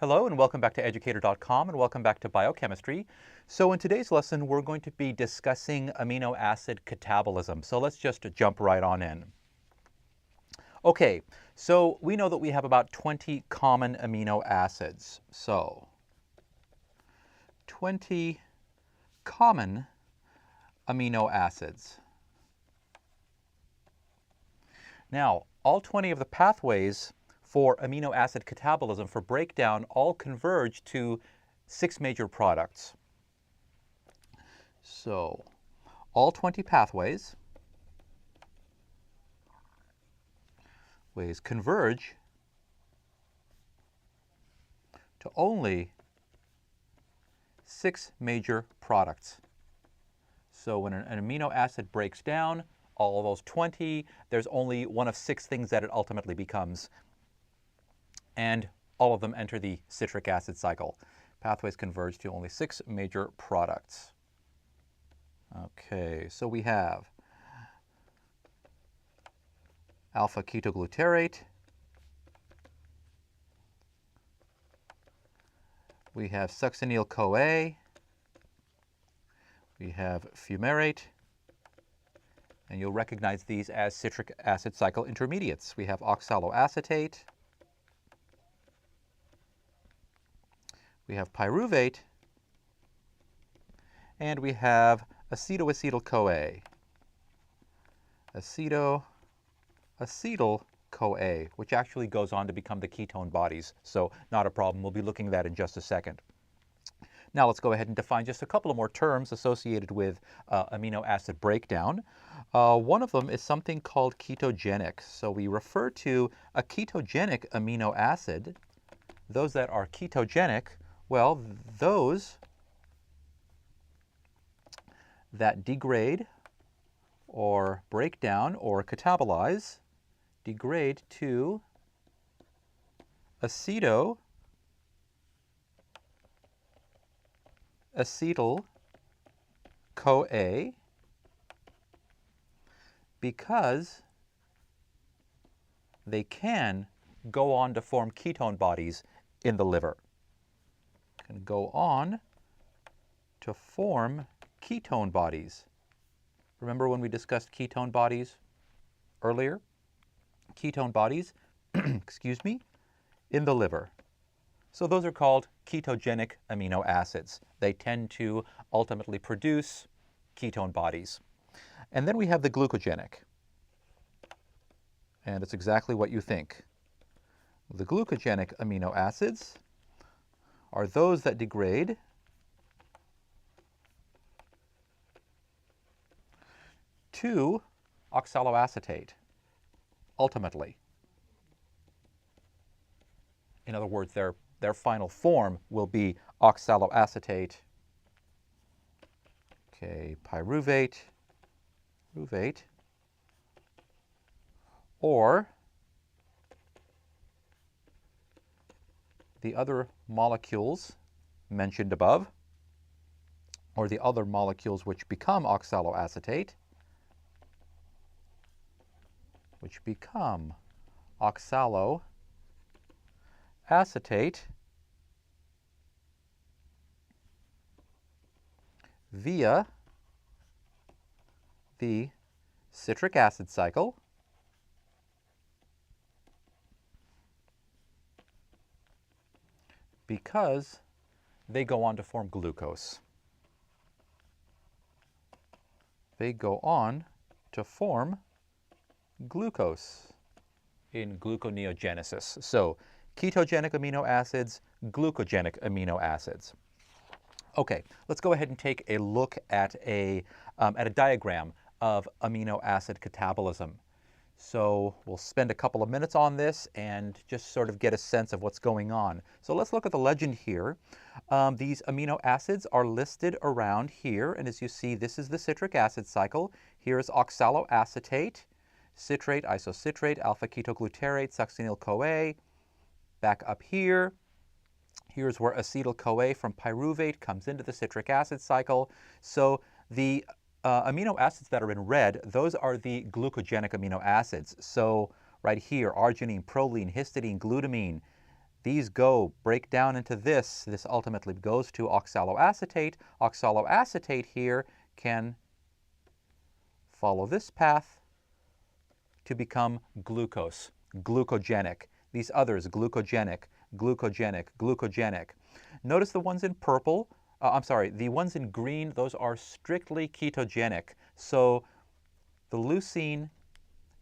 Hello and welcome back to educator.com and welcome back to biochemistry. So in today's lesson we're going to be discussing amino acid catabolism. So let's just jump right on in. Okay, so we know that we have about 20 common amino acids. So 20 common amino acids. Now, all 20 of the pathways for amino acid catabolism, for breakdown, all converge to 6 major products. So, all 20 pathways converge to only 6 major products. So when an amino acid breaks down, all of those 20, there's only one of 6 things that it ultimately becomes. And all of them enter the citric acid cycle. Pathways converge to only 6 major products. Okay, so we have alpha ketoglutarate, we have succinyl-CoA, we have fumarate, and you'll recognize these as citric acid cycle intermediates. We have oxaloacetate, we have pyruvate, and we have acetoacetyl-CoA. Acetoacetyl-CoA, which actually goes on to become the ketone bodies. So not a problem. We'll be looking at that in just a second. Now let's go ahead and define just a couple of more terms associated with amino acid breakdown. One of them is something called ketogenic. So we refer to a ketogenic amino acid. Those that are ketogenic, well, those that degrade or break down or catabolize, degrade to acetoacetyl-CoA because they can go on to form ketone bodies in the liver. Can go on to form ketone bodies. Remember when we discussed ketone bodies earlier? Ketone bodies, excuse me, in the liver. So those are called ketogenic amino acids. They tend to ultimately produce ketone bodies. And then we have the glucogenic. And it's exactly what you think. The glucogenic amino acids are those that degrade to oxaloacetate, ultimately. In other words, their final form will be oxaloacetate, okay, pyruvate, or the other molecules mentioned above, or the other molecules which become oxaloacetate, via the citric acid cycle, because they go on to form glucose. They go on to form glucose in gluconeogenesis. So ketogenic amino acids, glucogenic amino acids. Okay, let's go ahead and take a look at a diagram of amino acid catabolism. So we'll spend a couple of minutes on this and just sort of get a sense of what's going on. So let's look at the legend here. These amino acids are listed around here, and as you see, this is the citric acid cycle. Here is oxaloacetate, citrate, isocitrate, alpha-ketoglutarate, succinyl-CoA. Back up here, here's where acetyl-CoA from pyruvate comes into the citric acid cycle. So the amino acids that are in red, those are the glucogenic amino acids. So right here, arginine, proline, histidine, glutamine, these break down into this. This ultimately goes to oxaloacetate. Oxaloacetate here can follow this path to become glucose, glucogenic. These others, glucogenic, glucogenic, glucogenic. Notice the ones in purple, the ones in green, those are strictly ketogenic. So the leucine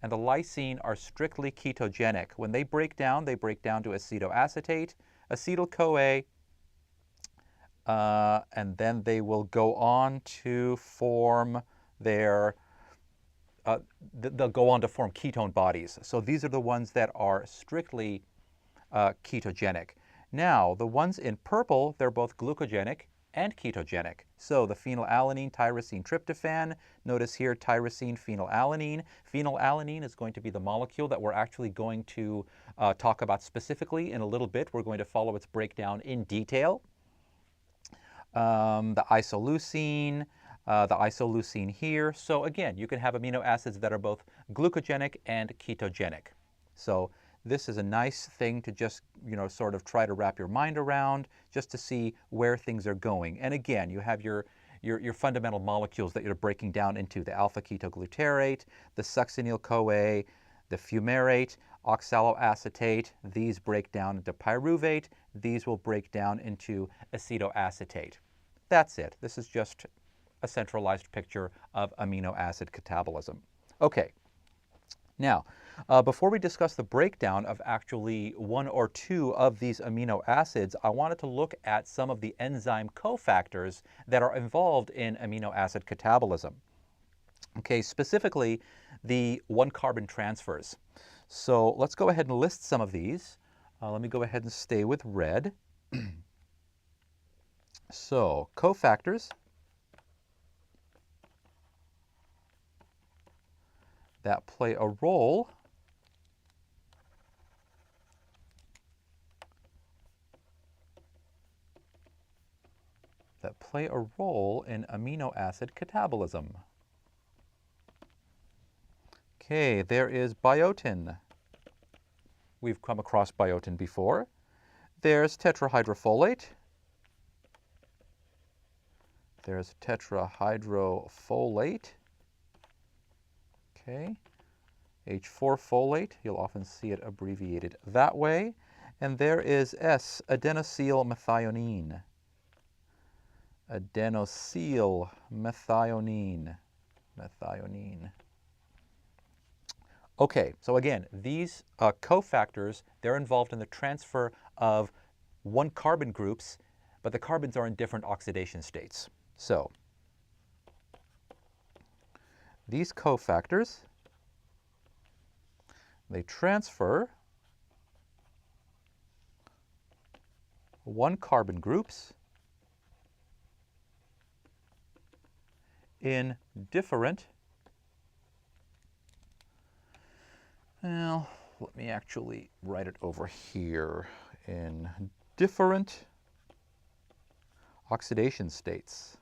and the lysine are strictly ketogenic. When they break down to acetoacetate, acetyl-CoA, and then they will go on to form they'll go on to form ketone bodies. So these are the ones that are strictly ketogenic. Now, the ones in purple, they're both glucogenic and ketogenic. So the phenylalanine, tyrosine, tryptophan. Notice here tyrosine, phenylalanine. Phenylalanine is going to be the molecule that we're actually going to talk about specifically in a little bit. We're going to follow its breakdown in detail. The isoleucine here. So again, you can have amino acids that are both glucogenic and ketogenic. So this is a nice thing to just, sort of try to wrap your mind around, just to see where things are going. And again, you have your fundamental molecules that you're breaking down into: the alpha-ketoglutarate, the succinyl-CoA, the fumarate, oxaloacetate. These break down into pyruvate. These will break down into acetoacetate. That's it. This is just a centralized picture of amino acid catabolism. Okay. Now, before we discuss the breakdown of actually one or two of these amino acids, I wanted to look at some of the enzyme cofactors that are involved in amino acid catabolism. Okay, specifically the one-carbon transfers. So let's go ahead and list some of these. Let me go ahead and stay with red. So, cofactors that play a role in amino acid catabolism. Okay, there is biotin. We've come across biotin before. There's tetrahydrofolate. There's tetrahydrofolate. Okay. H4 folate, you'll often see it abbreviated that way. And there is S-adenosylmethionine. Adenosylmethionine. Okay, so again, these cofactors, they're involved in the transfer of one carbon groups, but the carbons are in different oxidation states. So, these cofactors, they transfer one carbon groups in different, well, let me actually write it over here, in different oxidation states.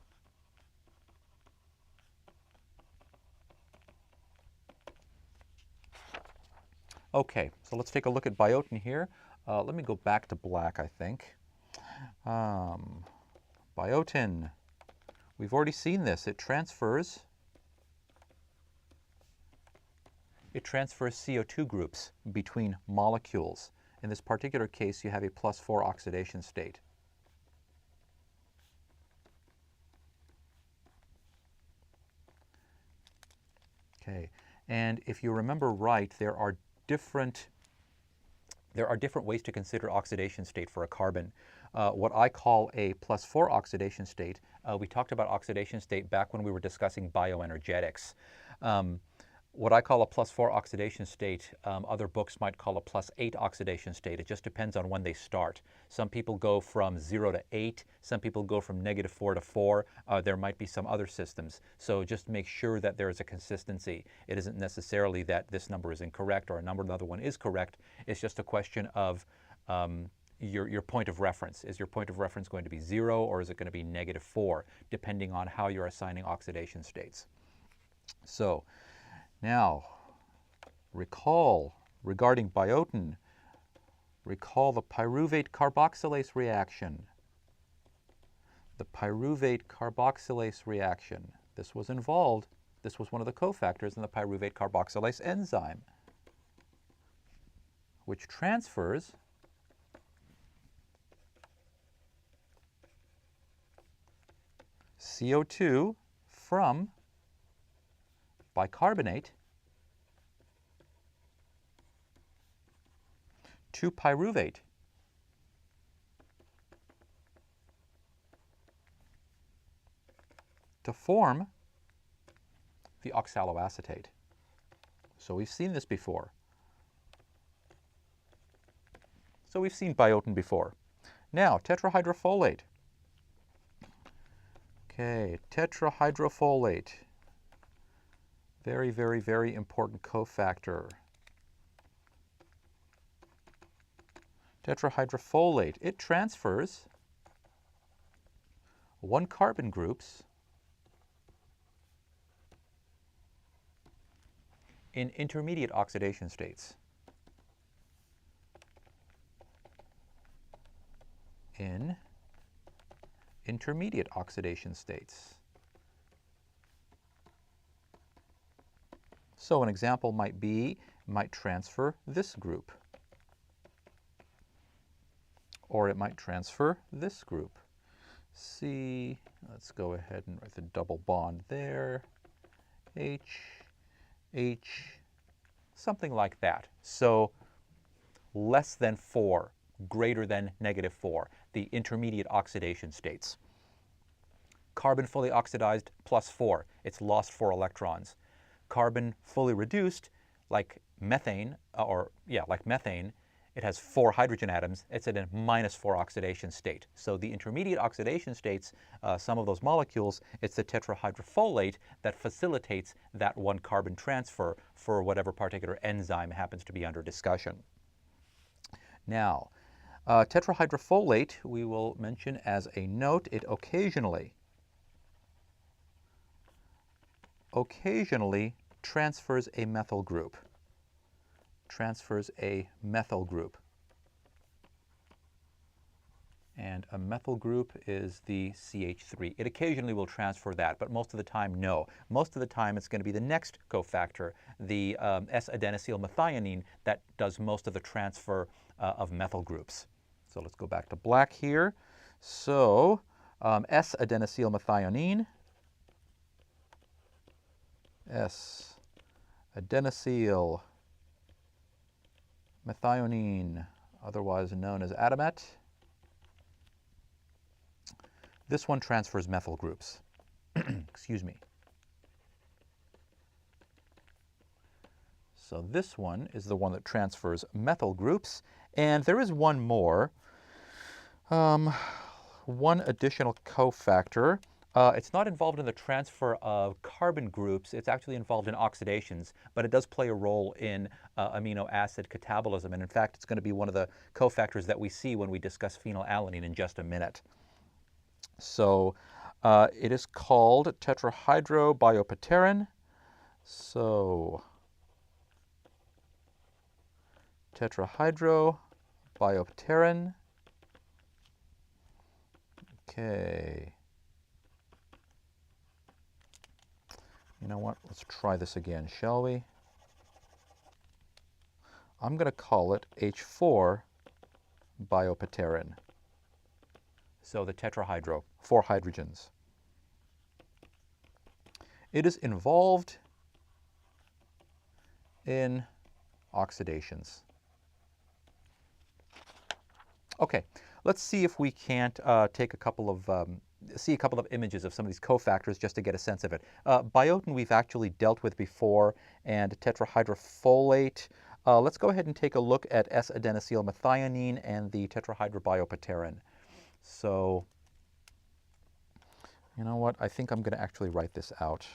Okay, so let's take a look at biotin here. Let me go back to black, I think. Biotin, we've already seen this. It transfers CO2 groups between molecules. In this particular case, you have a +4 oxidation state. Okay, and if you remember right, there are different ways to consider oxidation state for a carbon. What I call a +4 oxidation state, we talked about oxidation state back when we were discussing bioenergetics. What I call a +4 oxidation state, other books might call a +8 oxidation state. It just depends on when they start. Some people go from 0 to 8. Some people go from -4 to 4. There might be some other systems. So just make sure that there is a consistency. It isn't necessarily that this number is incorrect or another one is correct. It's just a question of your point of reference. Is your point of reference going to be 0 or is it going to be -4, depending on how you're assigning oxidation states. So, now, recall regarding biotin, Recall the pyruvate carboxylase reaction. The pyruvate carboxylase reaction. This was involved. This was one of the cofactors in the pyruvate carboxylase enzyme, which transfers CO2 from bicarbonate to pyruvate to form the oxaloacetate. So we've seen this before. So we've seen biotin before. Now, tetrahydrofolate. Okay, tetrahydrofolate. Very, very, very important cofactor. Tetrahydrofolate, it transfers 1 carbon groups in intermediate oxidation states. In intermediate oxidation states. So an example might be, might transfer this group. Or it might transfer this group. C, let's go ahead and write the double bond there. H, something like that. So less than 4, greater than -4, the intermediate oxidation states. Carbon fully oxidized +4, it's lost 4 electrons. Carbon fully reduced, like methane, it has 4 hydrogen atoms, it's at a -4 oxidation state. So the intermediate oxidation states, some of those molecules, it's the tetrahydrofolate that facilitates that 1 carbon transfer for whatever particular enzyme happens to be under discussion. Now, tetrahydrofolate, we will mention as a note, it occasionally transfers a methyl group. And a methyl group is the CH3. It occasionally will transfer that, but most of the time, no. Most of the time, it's going to be the next cofactor, the S-adenosylmethionine, that does most of the transfer of methyl groups. So let's go back to black here. So S-adenosylmethionine, S-adenosylmethionine, otherwise known as Adamet. This one transfers methyl groups. Excuse me. So this one is the one that transfers methyl groups. And there is one more, one additional cofactor. It's not involved in the transfer of carbon groups. It's actually involved in oxidations, but it does play a role in amino acid catabolism. And in fact, it's going to be one of the cofactors that we see when we discuss phenylalanine in just a minute. So it is called tetrahydrobiopterin. So tetrahydrobiopterin. Okay. You know what? Let's try this again, shall we? I'm going to call it H4-biopterin. So the tetrahydro, 4 hydrogens. It is involved in oxidations. Okay, let's see if we can't take a couple of images of some of these cofactors just to get a sense of it. Biotin we've actually dealt with before, and tetrahydrofolate. Let's go ahead and take a look at S-adenosylmethionine and the tetrahydrobiopterin. So, you know what? I think I'm going to actually write this out.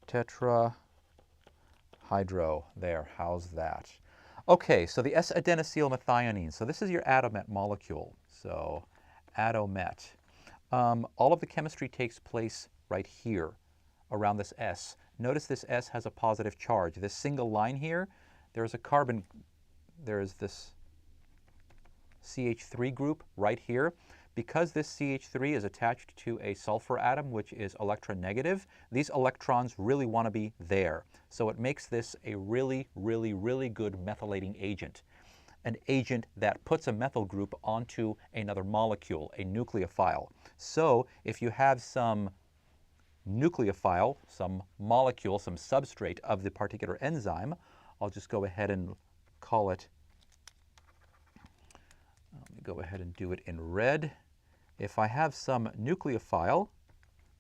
Tetrahydro. There, how's that? Okay, so the S-adenosylmethionine. So this is your Adamet molecule. So Adamet. All of the chemistry takes place right here around this S. Notice this S has a positive charge. This single line here, there's a carbon there's this CH3 group right here. Because this CH3 is attached to a sulfur atom, which is electronegative, these electrons really want to be there. So it makes this a really, really, really good methylating agent. An agent that puts a methyl group onto another molecule, a nucleophile. So if you have some nucleophile, some molecule, some substrate of the particular enzyme, I'll just go ahead and call it, let me go ahead and do it in red. If I have some nucleophile,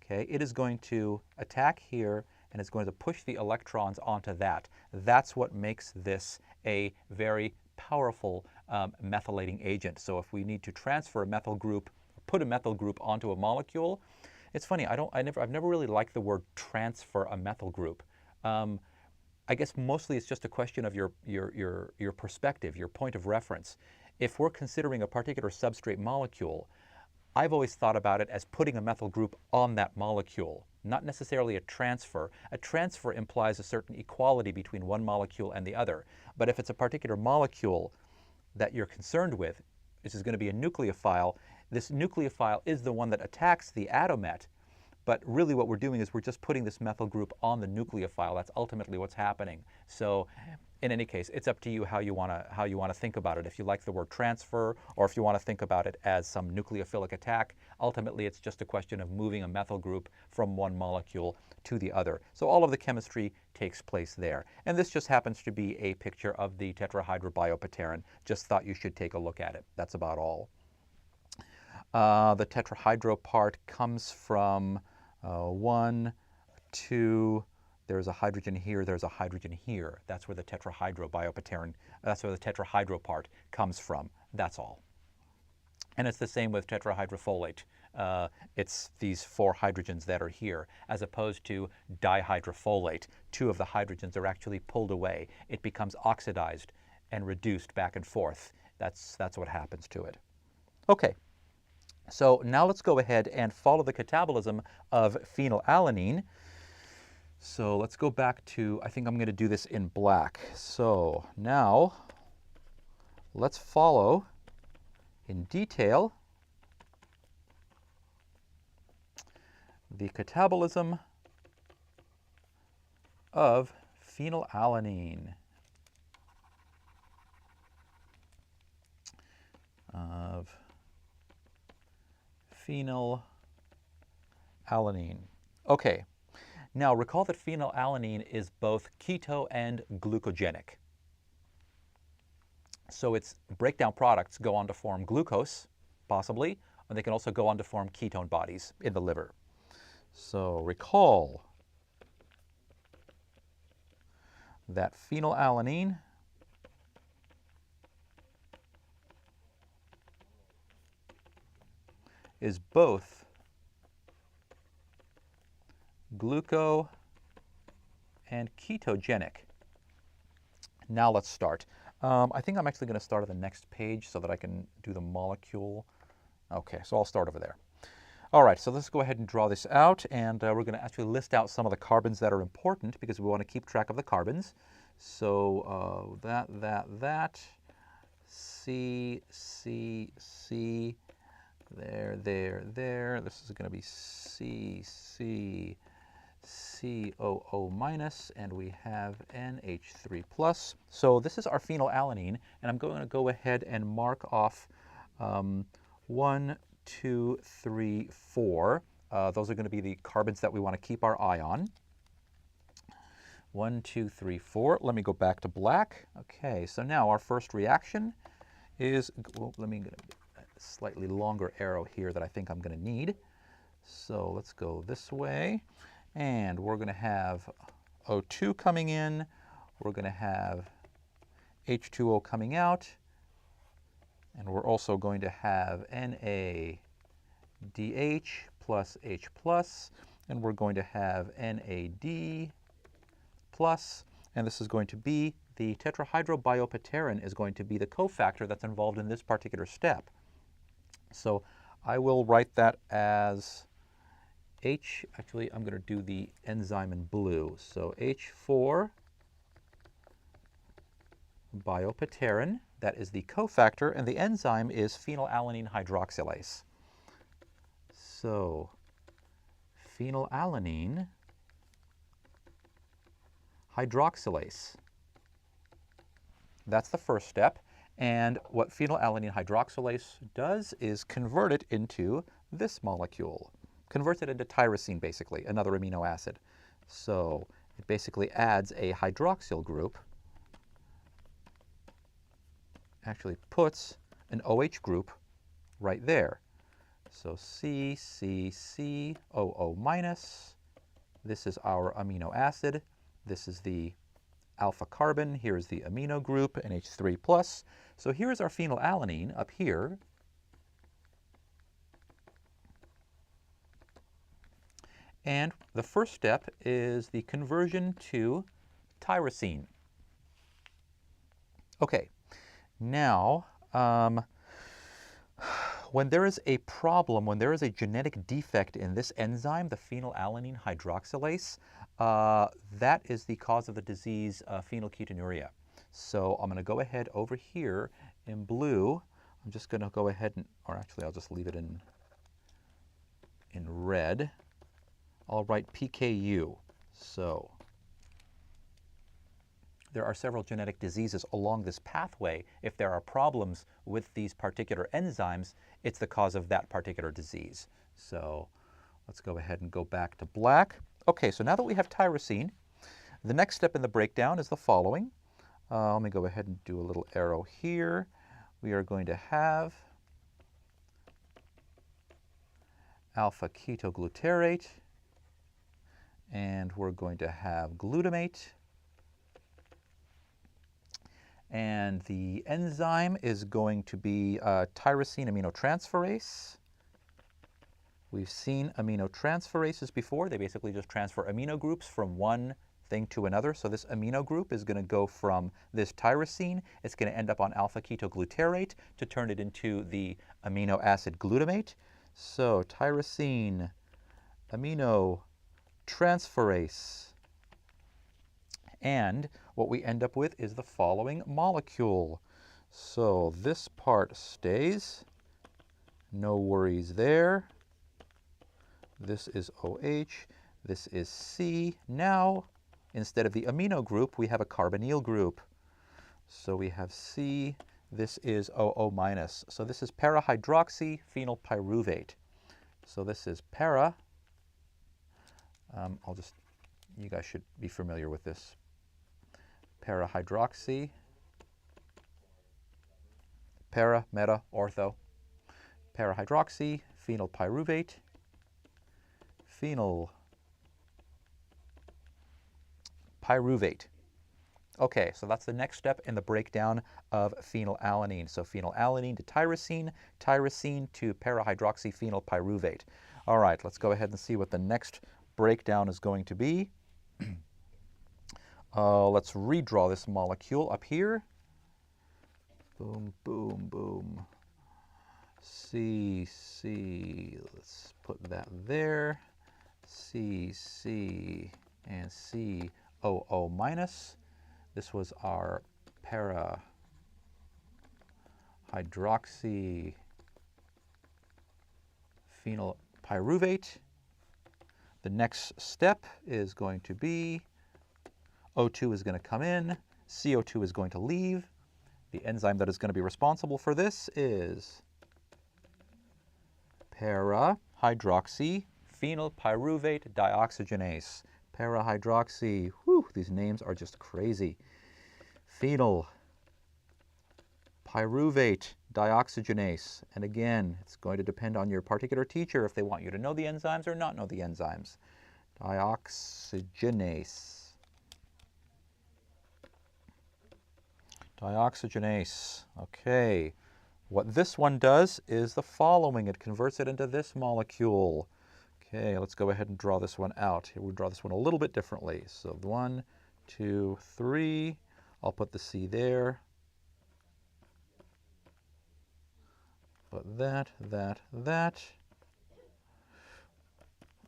okay, it is going to attack here and it's going to push the electrons onto that. That's what makes this a very powerful methylating agent. So if we need to transfer a methyl group, put a methyl group onto a molecule, it's funny, I've never really liked the word transfer a methyl group. I guess mostly it's just a question of your perspective, your point of reference. If we're considering a particular substrate molecule, I've always thought about it as putting a methyl group on that molecule, not necessarily a transfer. A transfer implies a certain equality between one molecule and the other. But if it's a particular molecule that you're concerned with, this is going to be a nucleophile. This nucleophile is the one that attacks the atomet, but really what we're doing is we're just putting this methyl group on the nucleophile. That's ultimately what's happening. So in any case, it's up to you how you want to think about it. If you like the word transfer, or if you want to think about it as some nucleophilic attack, ultimately it's just a question of moving a methyl group from one molecule to the other. So all of the chemistry takes place there. And this just happens to be a picture of the tetrahydrobiopterin. Just thought you should take a look at it. That's about all. The tetrahydro part comes from 1, 2, there's a hydrogen here, there's a hydrogen here. That's where the tetrahydrobiopterin, that's where the tetrahydro part comes from. That's all. And it's the same with tetrahydrofolate. It's these 4 hydrogens that are here, as opposed to dihydrofolate. 2 of the hydrogens are actually pulled away. It becomes oxidized and reduced back and forth. That's what happens to it. Okay. So now let's go ahead and follow the catabolism of phenylalanine. So let's go back to, I think I'm going to do this in black. So now let's follow in detail the catabolism of phenylalanine. Phenylalanine. Okay, now recall that phenylalanine is both keto and glucogenic. So its breakdown products go on to form glucose, possibly, and they can also go on to form ketone bodies in the liver. So recall that phenylalanine is both gluco and ketogenic. Now let's start. I think I'm actually going to start on the next page so that I can do the molecule. Okay, so I'll start over there. All right, so let's go ahead and draw this out, and we're going to actually list out some of the carbons that are important because we want to keep track of the carbons. So that, C, C, C, there. This is going to be C, C, COO minus, and we have NH3 plus. So this is our phenylalanine, and I'm going to go ahead and mark off 1, 2, 3, 4. Those are going to be the carbons that we want to keep our eye on. 1, 2, 3, 4. Let me go back to black. Okay, so now our first reaction is, well, let me get a slightly longer arrow here that I think I'm going to need. So let's go this way, and we're going to have O2 coming in. We're going to have H2O coming out, and we're also going to have NADH plus H plus, and we're going to have NAD plus, and this is going to be the tetrahydrobiopterin is going to be the cofactor that's involved in this particular step. So I will write that as H, actually I'm going to do the enzyme in blue. So H4 biopterin, that is the cofactor, and the enzyme is phenylalanine hydroxylase. So, phenylalanine hydroxylase. That's the first step. And what phenylalanine hydroxylase does is convert it into this molecule. Converts it into tyrosine, basically, another amino acid. So it basically adds a hydroxyl group, actually puts an OH group right there. So C, C, C, OO minus. This is our amino acid. This is the alpha carbon. Here's the amino group, NH3 plus. So here's our phenylalanine up here. And the first step is the conversion to tyrosine. Okay, now when there is a problem, when there is a genetic defect in this enzyme, the phenylalanine hydroxylase, that is the cause of the disease phenylketonuria. So I'm going to go ahead over here in blue. I'm just going to go ahead and, or actually I'll just leave it in red. I'll write PKU. So there are several genetic diseases along this pathway. If there are problems with these particular enzymes, it's the cause of that particular disease. So let's go ahead and go back to black. Okay, so now that we have tyrosine, the next step in the breakdown is the following. Let me go ahead and do a little arrow here. We are going to have alpha ketoglutarate, and we're going to have glutamate. And the enzyme is going to be tyrosine aminotransferase. We've seen aminotransferases before. They basically just transfer amino groups from one thing to another. So this amino group is going to go from this tyrosine. It's going to end up on alpha ketoglutarate to turn it into the amino acid glutamate. So tyrosine aminotransferase. And what we end up with is the following molecule. So this part stays, no worries there. This is OH, this is C. Now, instead of the amino group, we have a carbonyl group. So we have C, this is OO minus. So this is para-hydroxy phenylpyruvate. So this is para, you guys should be familiar with this. Para-hydroxy, para, meta, ortho, para-hydroxy, phenylpyruvate, phenylpyruvate. Okay, so that's the next step in the breakdown of phenylalanine. So phenylalanine to tyrosine, tyrosine to para-hydroxy phenylpyruvate. All right, let's go ahead and see what the next breakdown is going to be. Let's redraw this molecule up here. Boom, boom, boom. C, C, let's put that there. C, C, and C, OO minus. This was our para-hydroxy phenylpyruvate. The next step is going to be O2 is going to come in, CO2 is going to leave. The enzyme that is going to be responsible for this is para-hydroxy phenylpyruvate dioxygenase. Para-hydroxy, whew, these names are just crazy. Phenylpyruvate dioxygenase. And again, it's going to depend on your particular teacher if they want you to know the enzymes or not know the enzymes. Dioxygenase. Dioxygenase. Okay. What this one does is the following. It converts it into this molecule. Okay, let's go ahead and draw this one out. We'll draw this one a little bit differently. So 1, 2, 3. I'll put the C there. Put that.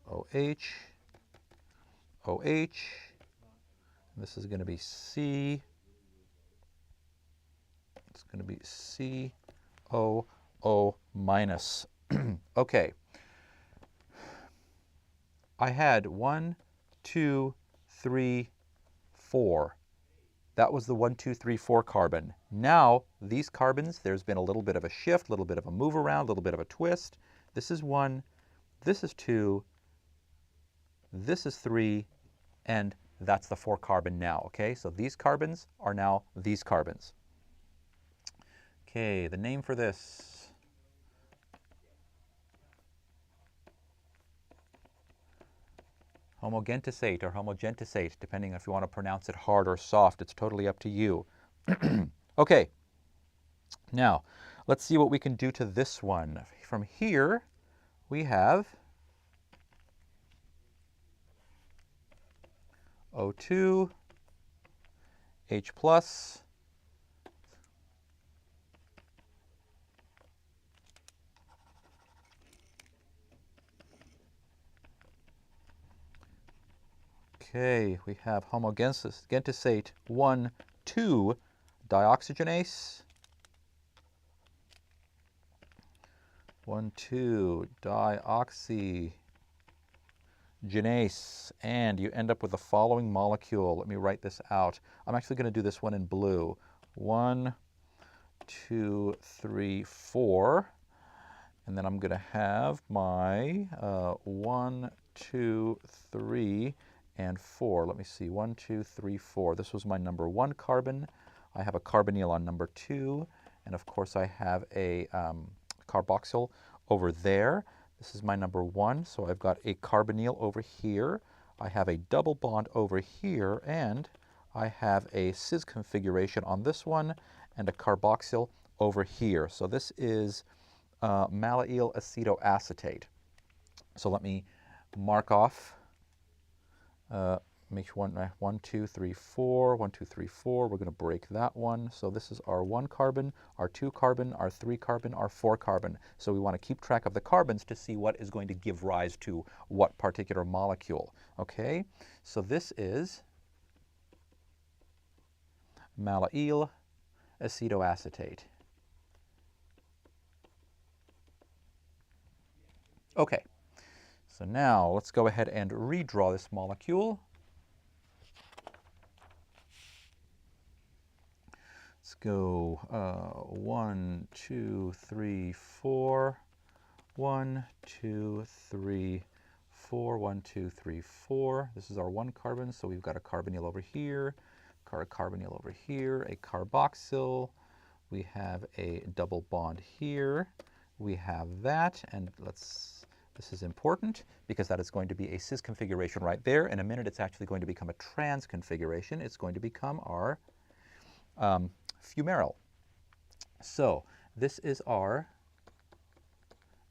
OH. OH. This is going to be C. It's going to be COO minus. Okay. I had 1, 2, 3, 4. That was the 1, 2, 3, 4 carbon. Now, these carbons, there's been a little bit of a shift, a little bit of a move around, a little bit of a twist. This is 1, this is 2, this is 3, and that's the 4 carbon now, okay? So these carbons are now these carbons. Okay, the name for this. Homogentisate or homogentisate, depending if you want to pronounce it hard or soft. It's totally up to you. Okay, now let's see what we can do to this one. From here, we have O2, H plus, okay, we have homogentisate 1, 2 dioxygenase, 1, 2 dioxygenase, and you end up with the following molecule. Let me write this out. I'm actually going to do this one in blue. 1, 2, 3, 4. And then I'm going to have my 1, 2, 3, and 4. Let me see, 1, 2, 3, 4. This was my number 1 carbon. I have a carbonyl on number 2. And of course, I have a carboxyl over there. This is my number 1. So I've got a carbonyl over here. I have a double bond over here. And I have a cis configuration on this one and a carboxyl over here. So this is malonyl acetoacetate. So let me mark off, make 1, 2, 3, 4, 1, 2, 3, 4. We're going to break that one. So this is our 1 carbon, our 2 carbon, our 3 carbon, our 4 carbon. So we want to keep track of the carbons to see what is going to give rise to what particular molecule. Okay, so this is malonyl acetoacetate. Okay, so now let's go ahead and redraw this molecule. Let's go 1, 2, 3, 4. 1, 2, 3, 4. 1, 2, 3, 4. This is our 1 carbon, so we've got a carbonyl over here, a carbonyl over here, a carboxyl. We have a double bond here. We have that, and this is important because that is going to be a cis configuration right there. In a minute, it's actually going to become a trans configuration. It's going to become our fumarate. So this is our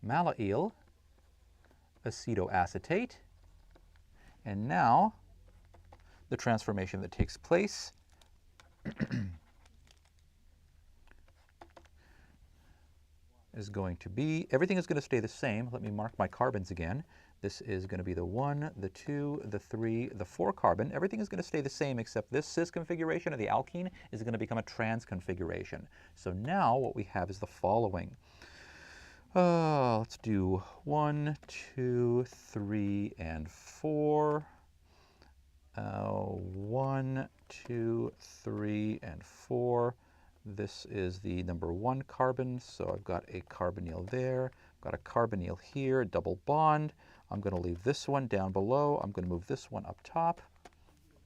malonyl acetoacetate. And now the transformation that takes place is going to be, everything is going to stay the same. Let me mark my carbons again. This is going to be the 1, the 2, the 3, the 4 carbon. Everything is going to stay the same except this cis configuration of the alkene is going to become a trans configuration. So now what we have is the following. Let's do 1, 2, 3, and 4. 1, 2, 3, and 4. This is the number 1 carbon, so I've got a carbonyl there, I've got a carbonyl here, double bond. I'm going to leave this one down below. I'm going to move this one up top.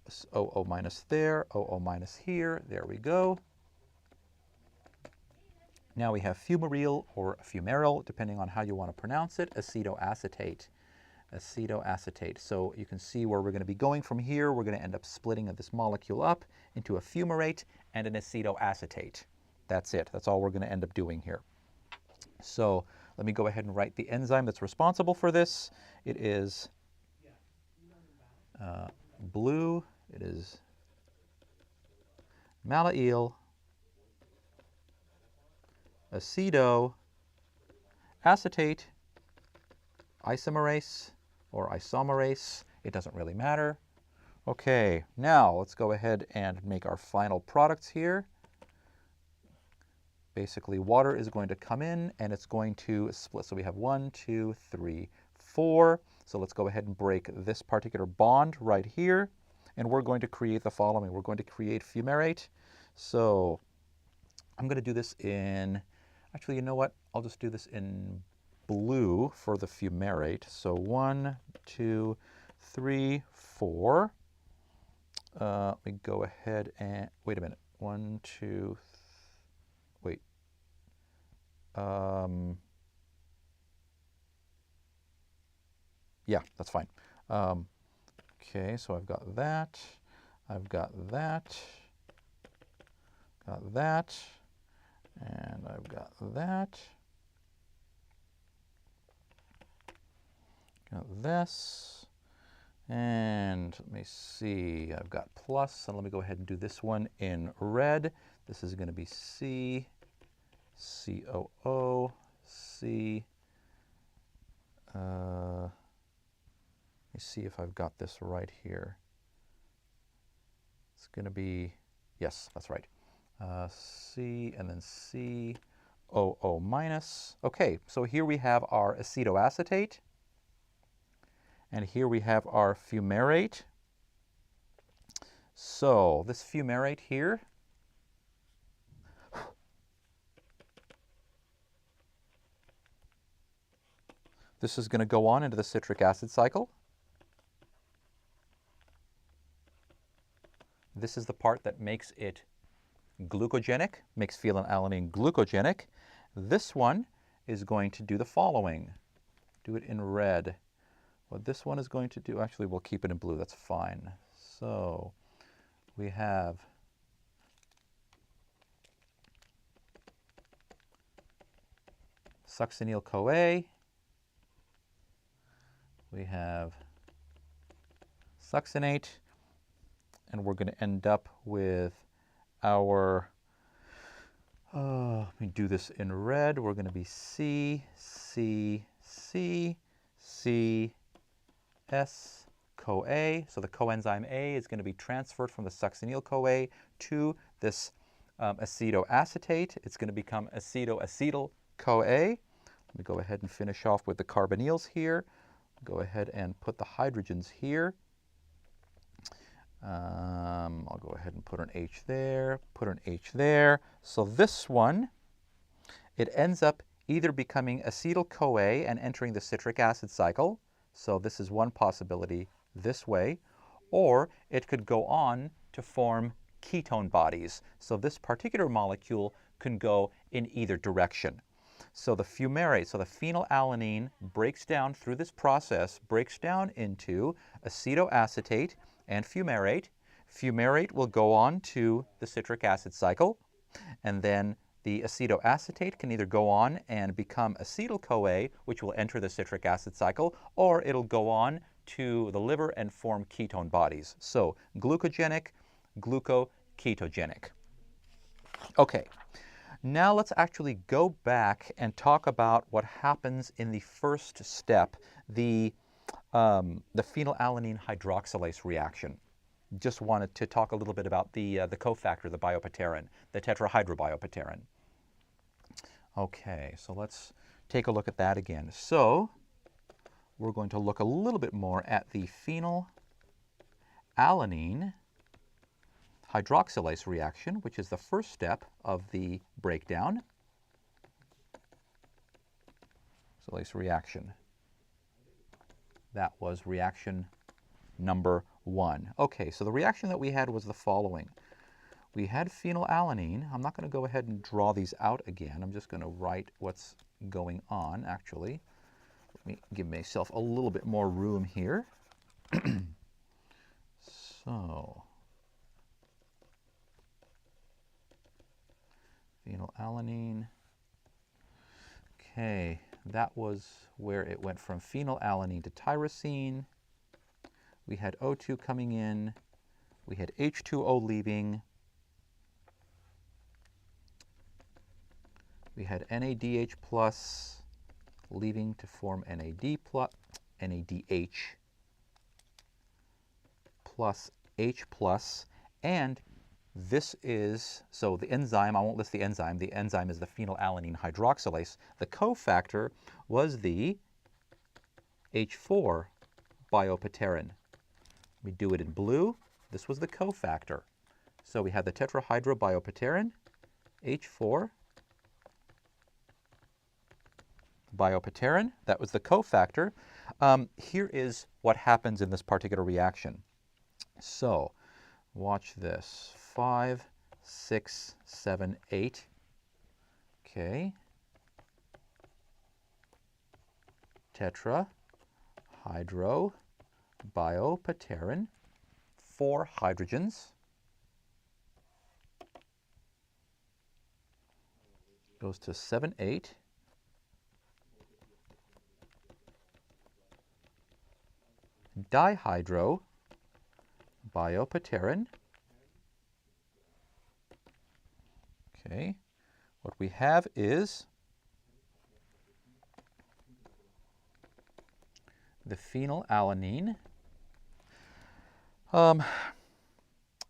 This OO minus there, OO minus here. There we go. Now we have fumaryl or fumaryl, depending on how you want to pronounce it, acetoacetate. Acetoacetate. So you can see where we're going to be going from here. We're going to end up splitting this molecule up into a fumarate and an acetoacetate. That's it. That's all we're going to end up doing here. So let me go ahead and write the enzyme that's responsible for this. It is blue. It is malonyl acetoacetate isomerase or isomerase. It doesn't really matter. Okay, now let's go ahead and make our final products here. basically water is going to come in and it's going to split. So we have 1, 2, 3, 4. So let's go ahead and break this particular bond right here. And we're going to create the following. We're going to create fumarate. So I'm going to do this in, actually, you know what? I'll just do this in blue for the fumarate. So 1, 2, 3, 4. Let me go ahead and, wait a minute. 1, 2, wait. Yeah, that's fine. Okay, so I've got that. I've got that. Got that. And I've got that. Got this. And let me see, I've got plus, and let me go ahead and do this one in red. This is going to be C, COO, C. Let me see if I've got this right here. It's going to be, yes, that's right. C and then COO minus. Okay, so here we have our acetoacetate. And here we have our fumarate. So this fumarate here, this is going to go on into the citric acid cycle. This is the part that makes it glucogenic, makes phenylalanine glucogenic. This one is going to do the following. Do it in red. What this one is going to do, actually we'll keep it in blue, that's fine. So we have succinyl-CoA, we have succinate, and we're going to end up with our, let me do this in red, we're going to be C, C, C, C, S-CoA. So the coenzyme A is going to be transferred from the succinyl-CoA to this acetoacetate. It's going to become acetoacetyl-CoA. Let me go ahead and finish off with the carbonyls here. Go ahead and put the hydrogens here. I'll go ahead and put an H there, put an H there. So this one, it ends up either becoming acetyl-CoA and entering the citric acid cycle. So this is one possibility this way. Or it could go on to form ketone bodies. So this particular molecule can go in either direction. So the fumarate, so the phenylalanine breaks down through this process, breaks down into acetoacetate and fumarate. Fumarate will go on to the citric acid cycle, and then the acetoacetate can either go on and become acetyl-CoA, which will enter the citric acid cycle, or it'll go on to the liver and form ketone bodies. So glucogenic, glucoketogenic. Okay. Now let's actually go back and talk about what happens in the first step, the phenylalanine hydroxylase reaction. Just wanted to talk a little bit about the cofactor, the biopterin, the tetrahydrobiopterin. Okay, so let's take a look at that again. So we're going to look a little bit more at the phenylalanine hydroxylase reaction, which is the first step of the breakdown. Hydroxylase reaction. That was reaction number 1. Okay, so the reaction that we had was the following. We had phenylalanine. I'm not going to go ahead and draw these out again. I'm just going to write what's going on, actually. Let me give myself a little bit more room here. So phenylalanine. Okay, that was where it went from phenylalanine to tyrosine. We had O2 coming in. We had H2O leaving. We had NADH plus leaving to form NAD plus, NADH plus H plus, and This is, so the enzyme, I won't list the enzyme is the phenylalanine hydroxylase. The cofactor was the H4 biopterin. We do it in blue. This was the cofactor. So we have the tetrahydrobiopterin, H4 biopterin. That was the cofactor. Here is what happens in this particular reaction. So watch this. 5, 6, 7, 8. Okay. Tetrahydrobiopterin. 4 hydrogens. Goes to 7, 8. Dihydrobiopterin. Okay, what we have is the phenylalanine.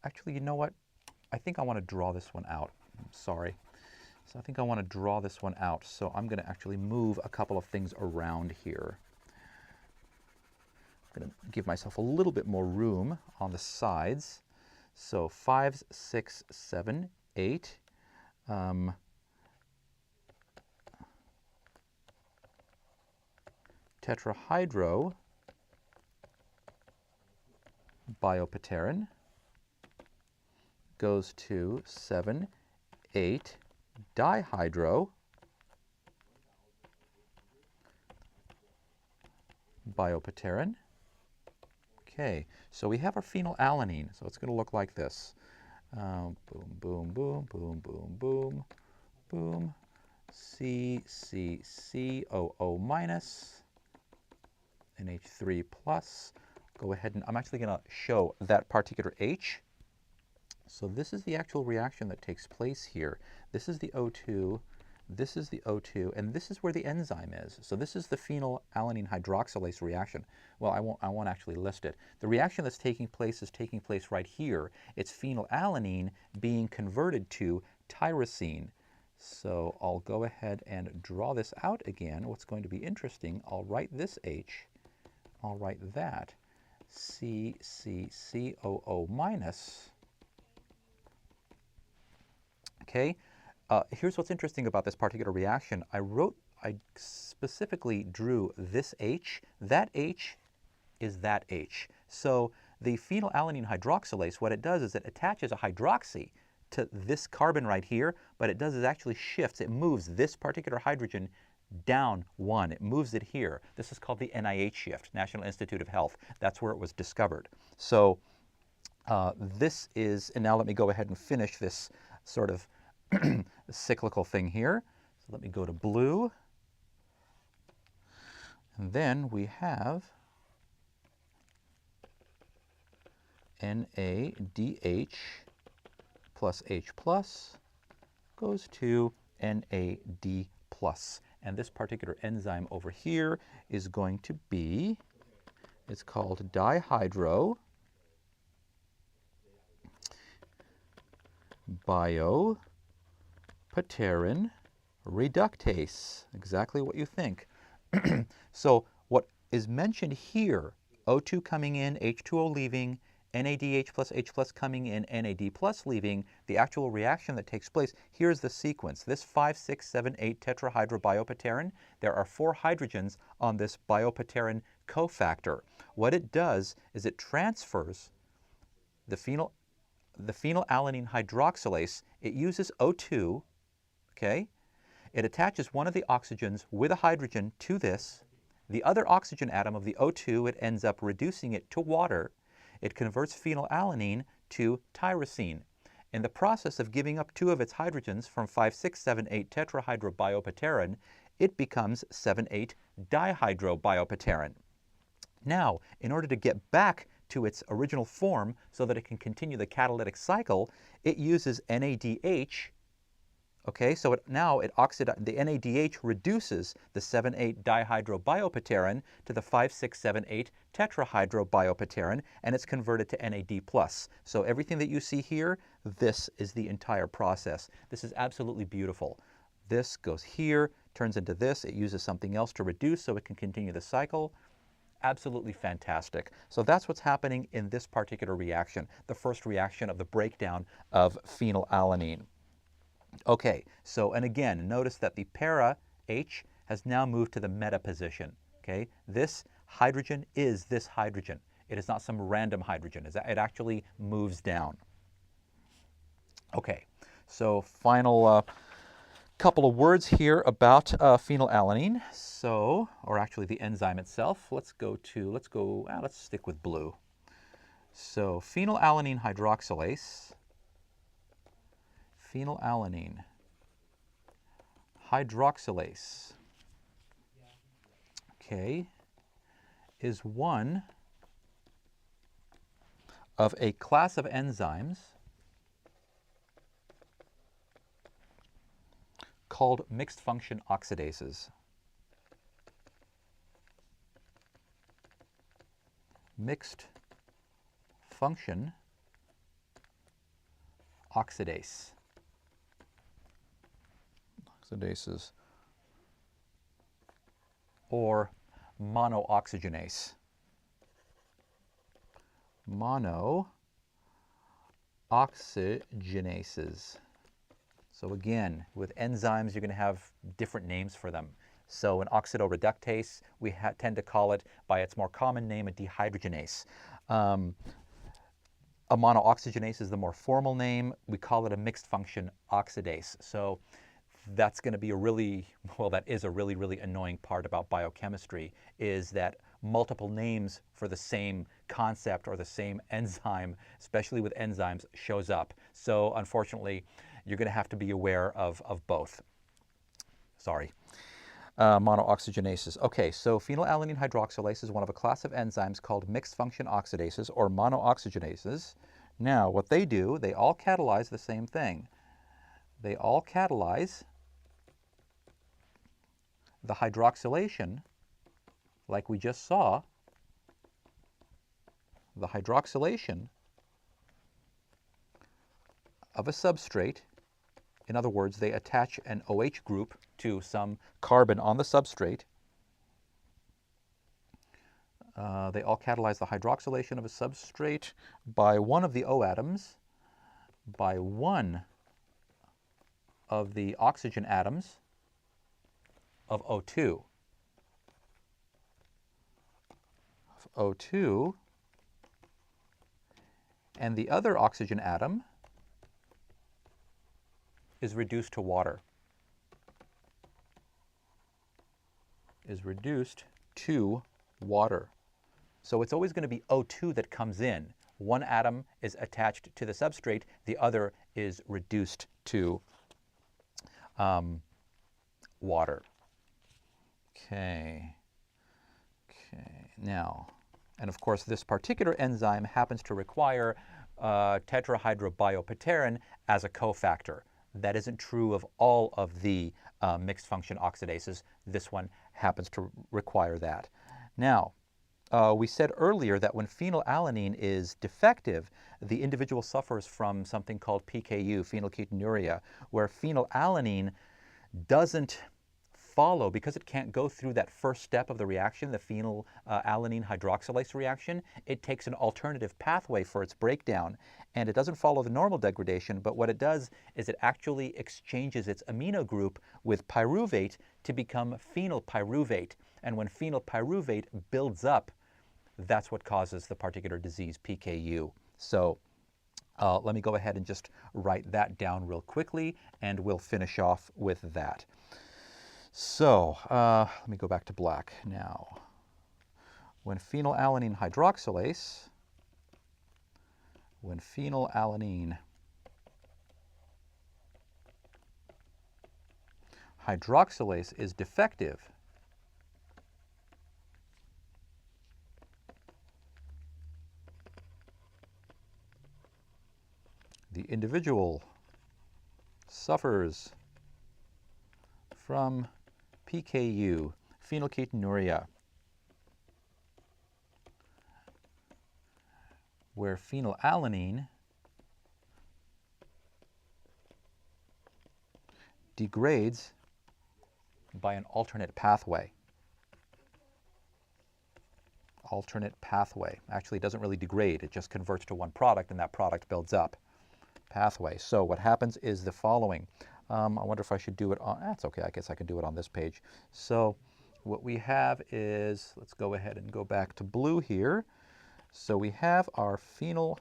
Actually, you know what? I think I want to draw this one out. I'm sorry. So I think I want to draw this one out. So I'm going to actually move a couple of things around here. I'm going to give myself a little bit more room on the sides. So 5, 6, 7, 8. Tetrahydrobiopterin goes to 7, 8 dihydrobiopterin. Okay, so we have our phenylalanine. So it's going to look like this. Boom, boom, boom, boom, boom, boom, boom. C, C, C, O, O minus, NH3 plus. Go ahead and I'm actually going to show that particular H. So this is the actual reaction that takes place here. This is the O2, this is the O2, and this is where the enzyme is. So this is the phenylalanine hydroxylase reaction. Well, I won't actually list it. The reaction that's taking place is taking place right here. It's phenylalanine being converted to tyrosine. So I'll go ahead and draw this out again. What's going to be interesting, I'll write this H, I'll write that. C, C, C, O, O minus. Okay, here's what's interesting about this particular reaction. I specifically drew this H. That H is that H. So the phenylalanine hydroxylase, what it does is it attaches a hydroxy to this carbon right here, but it does is actually shifts, it moves this particular hydrogen down 1. It moves it here. This is called the NIH shift, National Institute of Health. That's where it was discovered. So this is, and now let me go ahead and finish this sort of cyclical thing here. So let me go to blue. And then we have NADH plus H plus goes to NAD plus. And this particular enzyme over here is going to be, it's called dihydrobiopterin reductase. Exactly what you think. So what is mentioned here, O2 coming in, H2O leaving, NADH plus H plus coming in, NAD plus leaving, the actual reaction that takes place, here's the sequence. This 5, 6, 7, 8 tetrahydrobiopterin, there are 4 hydrogens on this biopterin cofactor. What it does is it transfers the phenylalanine hydroxylase. It uses O2, okay? It attaches one of the oxygens with a hydrogen to this. The other oxygen atom of the O2, it ends up reducing it to water. It converts phenylalanine to tyrosine. In the process of giving up 2 of its hydrogens from 5, 6, 7, 8 tetrahydrobiopterin, it becomes 7, 8 dihydrobiopterin. Now, in order to get back to its original form so that it can continue the catalytic cycle, it uses NADH. Okay, so the NADH reduces the 7, 8 dihydrobiopterin to the 5, 6, 7, 8 tetrahydrobiopterin, and it's converted to NAD+. So everything that you see here, this is the entire process. This is absolutely beautiful. This goes here, turns into this. It uses something else to reduce so it can continue the cycle. Absolutely fantastic. So that's what's happening in this particular reaction, the first reaction of the breakdown of phenylalanine. Okay, so, and again, notice that the para H has now moved to the meta position. Okay, this hydrogen is this hydrogen. It is not some random hydrogen. It actually moves down. Okay, so final couple of words here about phenylalanine. So, or actually the enzyme itself. Let's stick with blue. So phenylalanine hydroxylase, okay, is one of a class of enzymes called mixed function oxidases. Mixed function oxidases, or monooxygenase. Monooxygenases. So again, with enzymes, you're going to have different names for them. So an oxidoreductase, we tend to call it by its more common name, a dehydrogenase. A monooxygenase is the more formal name. We call it a mixed function oxidase. So that's going to be that is a really, really annoying part about biochemistry, is that multiple names for the same concept or the same enzyme, especially with enzymes, shows up. So unfortunately, you're going to have to be aware of both. Sorry. Monooxygenases. Okay, so phenylalanine hydroxylase is one of a class of enzymes called mixed function oxidases, or monooxygenases. Now, what they do, they all catalyze the same thing. They all catalyze the hydroxylation, like we just saw, the hydroxylation of a substrate. In other words, they attach an OH group to some carbon on the substrate. They all catalyze the hydroxylation of a substrate by one of the O atoms, by one of the oxygen atoms of O2. And the other oxygen atom is reduced to water. So it's always going to be O2 that comes in. One atom is attached to the substrate, the other is reduced to water. Okay. Now, and of course, this particular enzyme happens to require tetrahydrobiopterin as a cofactor. That isn't true of all of the mixed function oxidases. This one happens to require that. Now, we said earlier that when phenylalanine is defective, the individual suffers from something called PKU, phenylketonuria, where phenylalanine doesn't follow, because it can't go through that first step of the reaction, the phenylalanine hydroxylase reaction. It takes an alternative pathway for its breakdown, and it doesn't follow the normal degradation, but what it does is it actually exchanges its amino group with pyruvate to become phenylpyruvate. And when phenylpyruvate builds up, that's what causes the particular disease, PKU. So let me go ahead and just write that down real quickly, and we'll finish off with that. So let me go back to black now. When phenylalanine hydroxylase, is defective, the individual suffers from PKU, phenylketonuria, where phenylalanine degrades by an alternate pathway. Alternate pathway. Actually, it doesn't really degrade. It just converts to one product, and that product builds up. Pathway. So what happens is the following. I wonder if I should do it on, that's okay, I guess I can do it on this page. So what we have is, let's go ahead and go back to blue here. So we have our phenylalanine,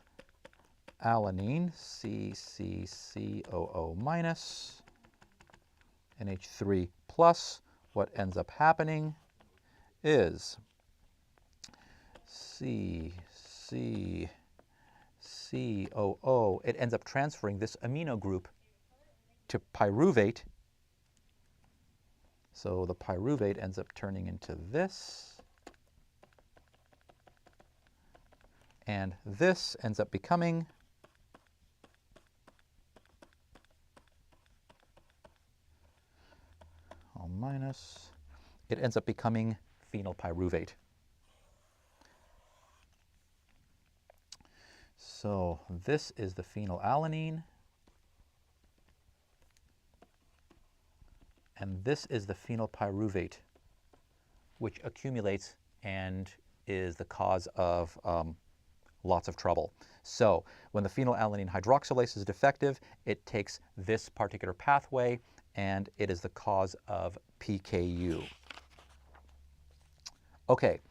CCCOO minus, NH3 plus. What ends up happening is CCCOO, it ends up transferring this amino group to pyruvate. So the pyruvate ends up turning into this. And this ends up becoming O minus. It ends up becoming phenylpyruvate. So this is the phenylalanine, and this is the phenylpyruvate, which accumulates and is the cause of lots of trouble. So when the phenylalanine hydroxylase is defective, it takes this particular pathway, and it is the cause of PKU. Okay.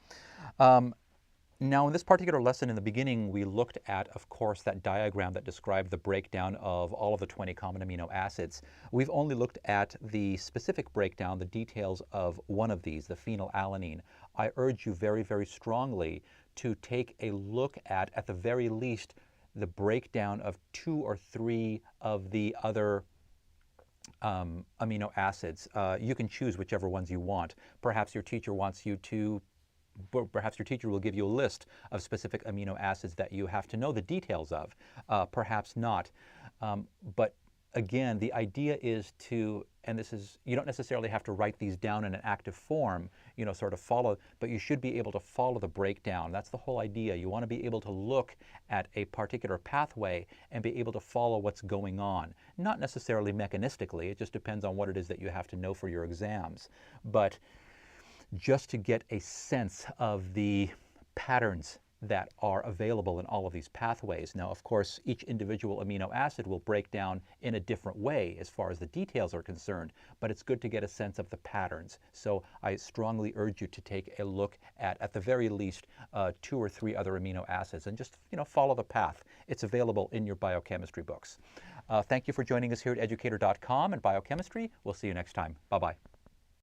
Now, in this particular lesson in the beginning, we looked at, of course, that diagram that described the breakdown of all of the 20 common amino acids. We've only looked at the specific breakdown, the details of one of these, the phenylalanine. I urge you very, very strongly to take a look at the very least, the breakdown of 2 or 3 of the other amino acids. You can choose whichever ones you want. Perhaps your teacher wants you to Perhaps your teacher will give you a list of specific amino acids that you have to know the details of. Perhaps not. But again, the idea is to, and this is, you don't necessarily have to write these down in an active form, you know, sort of follow, but you should be able to follow the breakdown. That's the whole idea. You want to be able to look at a particular pathway and be able to follow what's going on. Not necessarily mechanistically, it just depends on what it is that you have to know for your exams. But just to get a sense of the patterns that are available in all of these pathways. Now, of course, each individual amino acid will break down in a different way as far as the details are concerned, but it's good to get a sense of the patterns. So I strongly urge you to take a look at the very least, 2 or 3 other amino acids and just, you know, follow the path. It's available in your biochemistry books. Thank you for joining us here at educator.com and biochemistry. We'll see you next time. Bye-bye.